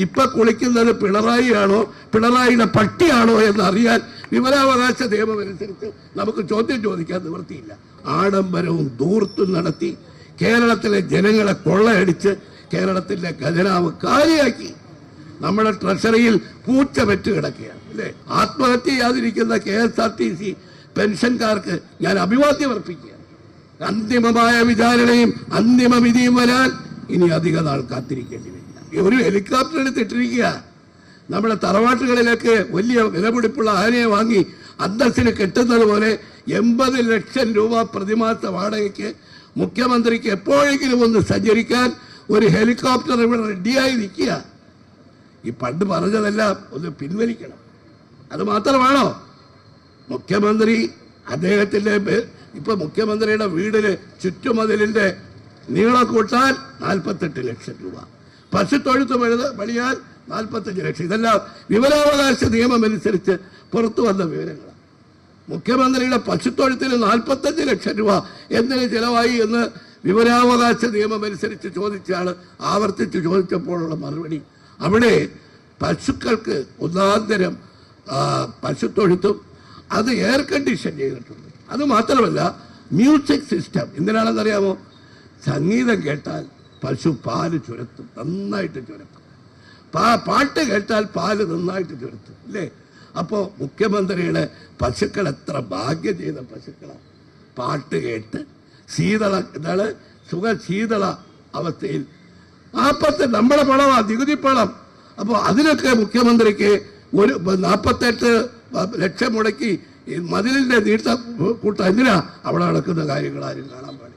ഇപ്പൊ കുളിക്കുന്നത് പിണറായിയാണോ പിണറായിയുടെ പട്ടിയാണോ എന്നറിയാൻ വിവരാവകാശ നിയമം അനുസരിച്ച് നമുക്ക് ചോദ്യം ചോദിക്കാൻ നിവൃത്തിയില്ല. ആഡംബരവും ധൂർത്തും നടത്തി കേരളത്തിലെ ജനങ്ങളെ കൊള്ളയടിച്ച് കേരളത്തിന്റെ ഖജനാവ് കാലിയാക്കി. നമ്മുടെ ട്രഷറിയിൽ പൂച്ച വെറ്റ് കിടക്കുകയാണ് അല്ലേ? ആത്മഹത്യ ചെയ്യാതിരിക്കുന്ന KSRTC പെൻഷൻകാർക്ക് ഞാൻ അഭിവാദ്യം അർപ്പിക്കുകയാണ്. അന്തിമമായ വിചാരണയും അന്തിമ വിധിയും വരാൻ ഇനി അധിക നാൾ കാത്തിരിക്കേണ്ടി വരില്ല. ഒരു ഹെലികോപ്റ്റർ എടുത്തിട്ടിരിക്കുക. നമ്മുടെ തറവാട്ടുകളിലേക്ക് വലിയ വിലപിടിപ്പുള്ള ആനയെ വാങ്ങി അന്തസ്സിന് കെട്ടുന്നത് പോലെ 80 ലക്ഷം രൂപ പ്രതിമാസ വാടകയ്ക്ക് മുഖ്യമന്ത്രിക്ക് എപ്പോഴെങ്കിലും ഒന്ന് സഞ്ചരിക്കാൻ ഒരു ഹെലികോപ്റ്റർ ഇവിടെ റെഡിയായി നിൽക്കുക. ഈ പണ്ട് പറഞ്ഞതെല്ലാം ഒന്ന് പിൻവലിക്കണം. അത് മാത്രമാണോ മുഖ്യമന്ത്രി അദ്ദേഹത്തിന്റെ ഇപ്പൊ മുഖ്യമന്ത്രിയുടെ വീടിന് ചുറ്റുമതിലിന്റെ നീളം കൂട്ടാൻ 48 ലക്ഷം രൂപ, പശുത്തൊഴുത്ത് പണിയാൻ 45 ലക്ഷം. ഇതെല്ലാം വിവരാവകാശ നിയമം അനുസരിച്ച് പുറത്തു വന്ന വിവരങ്ങളാണ്. മുഖ്യമന്ത്രിയുടെ പശുത്തൊഴുത്തിന് 45 ലക്ഷം രൂപ എന്തിന് ചെലവായി എന്ന് വിവരാവകാശ നിയമം അനുസരിച്ച് ചോദിച്ചാണ് ആവർത്തിച്ച് ചോദിച്ചപ്പോഴുള്ള മറുപടി. അവിടെ പശുക്കൾക്ക് ഒന്നാന്തരം പശുത്തൊഴുത്തും അത് എയർ കണ്ടീഷൻ ചെയ്തിട്ടുണ്ട്. അത് മാത്രമല്ല മ്യൂസിക് സിസ്റ്റം. എന്തിനാണെന്നറിയാമോ? സംഗീതം കേട്ടാൽ പശു പാല് ചുരത്തും, നന്നായിട്ട് ചുരത്തും. പാട്ട് കേട്ടാൽ പാല് നന്നായിട്ട് ചുരത്തും അല്ലേ? അപ്പോൾ മുഖ്യമന്ത്രിയുടെ പശുക്കൾ എത്ര ഭാഗ്യം ചെയ്ത പശുക്കളാണ്. പാട്ട് കേട്ട് ശീതള അവസ്ഥയിൽ നമ്മുടെ പണമാണ്, നികുതി പണം. അപ്പോൾ അതിനൊക്കെ മുഖ്യമന്ത്രിക്ക് ഒരു 48 ലക്ഷം മുടക്കി മതിലിന്റെ കൂട്ടം എന്തിനാ? അവിടെ നടക്കുന്ന കാര്യങ്ങൾ ആരും കാണാൻ പാടില്ല.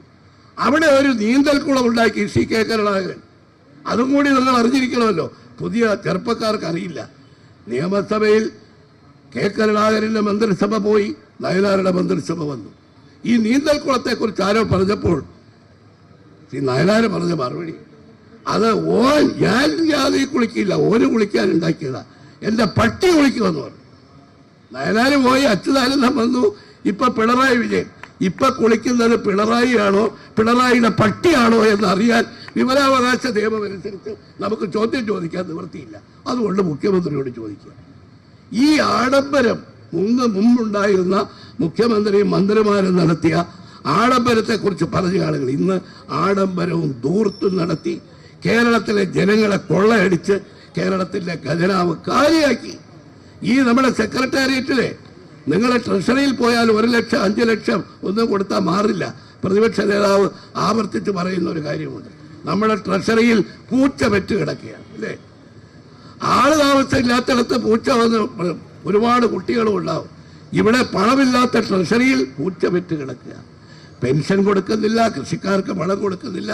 അവിടെ ഒരു നീന്തൽക്കുളം ഉണ്ടാക്കി CK കരുണാകരൻ. അതും കൂടി നിങ്ങൾ അറിഞ്ഞിരിക്കണമല്ലോ. പുതിയ ചെറുപ്പക്കാർക്ക് അറിയില്ല. നിയമസഭയിൽ കരുണാകരന്റെ മന്ത്രിസഭ പോയി, നയനാരുടെ മന്ത്രിസഭ വന്നു. ഈ നീന്തൽക്കുളത്തെക്കുറിച്ച് ആരോ പറഞ്ഞപ്പോൾ നയനാര് പറഞ്ഞ മറുപടി, അത് ഞാൻ ജാതി കുളിക്കില്ല, ഓന് കുളിക്കാൻ ഉണ്ടാക്കിയതാ, എന്റെ പട്ടി കുളിക്കുമെന്ന് പറഞ്ഞു. നയനാര് പോയി, അച്യുതാനന്ദൻ വന്നു, ഇപ്പൊ പിണറായി വിജയൻ. ഇപ്പൊ കുളിക്കുന്നത് പിണറായിയാണോ പിണറായിയുടെ പട്ടിയാണോ എന്നറിയാൻ വിവരാവകാശ നിയമം അനുസരിച്ച് നമുക്ക് ചോദ്യം ചോദിക്കാൻ നിവൃത്തിയില്ല. അതുകൊണ്ട് മുഖ്യമന്ത്രിയോട് ചോദിക്കുക. ഈ ആഡംബരം മുമ്പുണ്ടായിരുന്ന മുഖ്യമന്ത്രിയും മന്ത്രിമാരും നടത്തിയ ആഡംബരത്തെക്കുറിച്ച് പറഞ്ഞ ആളുകൾ ഇന്ന് ആഡംബരവും ധൂർത്തും നടത്തി കേരളത്തിലെ ജനങ്ങളെ കൊള്ളയടിച്ച് കേരളത്തിന്റെ ഖജനാവ് കാലിയാക്കി. ഈ നമ്മുടെ സെക്രട്ടേറിയറ്റിലെ നിങ്ങളെ ട്രഷറിയിൽ പോയാൽ 1 ലക്ഷം 5 ലക്ഷം ഒന്നും കൊടുത്താൽ മാറില്ല. പ്രതിപക്ഷ നേതാവ് ആവർത്തിച്ച് പറയുന്ന ഒരു കാര്യമുണ്ട്. നമ്മുടെ ട്രഷറിയിൽ പൂച്ച വെറ്റ് കിടക്കുകയാണ് അല്ലേ? ആള് താമസമില്ലാത്തടത്ത് പൂച്ച വന്ന് ഒരുപാട് കുട്ടികളും ഉണ്ടാവും. ഇവിടെ പണമില്ലാത്ത ട്രഷറിയിൽ പൂച്ച വെറ്റ് കിടക്കുക. പെൻഷൻ കൊടുക്കുന്നില്ല, കൃഷിക്കാർക്ക് പണം കൊടുക്കുന്നില്ല,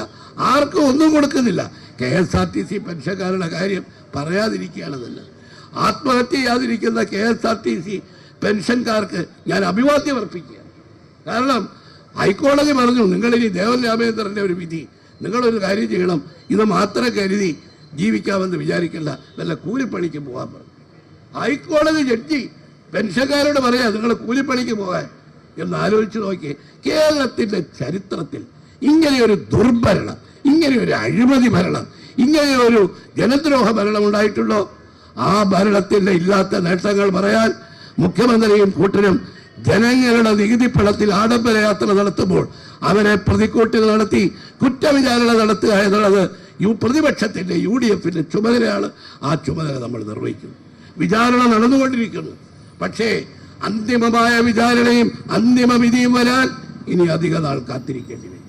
ആർക്കും ഒന്നും കൊടുക്കുന്നില്ല. KSRTC പെൻഷൻകാരുടെ കാര്യം പറയാതിരിക്കുകയാണ് നല്ലത്. ആത്മഹത്യ ചെയ്യാതിരിക്കുന്ന KSRTC പെൻഷൻകാർക്ക് ഞാൻ അഭിവാദ്യം അർപ്പിക്കുകയാണ്. കാരണം ഹൈക്കോടതി പറഞ്ഞു, നിങ്ങളിനി ദേവൻ രാമചന്ദ്രന്റെ ഒരു വിധി, നിങ്ങളൊരു കാര്യം ചെയ്യണം, ഇത് മാത്രം കരുതി ജീവിക്കാമെന്ന് വിചാരിക്കില്ല, നല്ല കൂലിപ്പണിക്ക് പോകാൻ പറഞ്ഞു. ഹൈക്കോടതി ജഡ്ജി പെൻഷൻകാരോട് പറയാ നിങ്ങൾ കൂലിപ്പണിക്ക് പോകാൻ എന്ന് ആലോചിച്ച് നോക്കി. കേരളത്തിന്റെ ചരിത്രത്തിൽ ഇങ്ങനെയൊരു ദുർഭരണം, ഇങ്ങനെയൊരു അഴിമതി ഭരണം, ഇങ്ങനെയൊരു ജനദ്രോഹ ഭരണം ഉണ്ടായിട്ടുള്ളോ? ആ ഭരണത്തിന്റെ ഇല്ലാത്ത നേട്ടങ്ങൾ പറയാൻ മുഖ്യമന്ത്രിയും കൂട്ടരും ജനങ്ങളുടെ നികുതി പണത്തിൽ ആഡംബര യാത്ര നടത്തുമ്പോൾ അവരെ പ്രതിക്കൂട്ടിൽ നടത്തി കുറ്റവിചാരണ നടത്തുക എന്നുള്ളത് പ്രതിപക്ഷത്തിന്റെ UDFന്റെ ചുമതലയാണ്. ആ ചുമതല നമ്മൾ നിർവഹിക്കുന്നു. വിചാരണ നടന്നുകൊണ്ടിരിക്കുന്നു. പക്ഷേ അന്തിമമായ വിചാരണയും അന്തിമ വിധിയും വരാൻ ഇനി അധിക നാൾ കാത്തിരിക്കേണ്ടി വരും.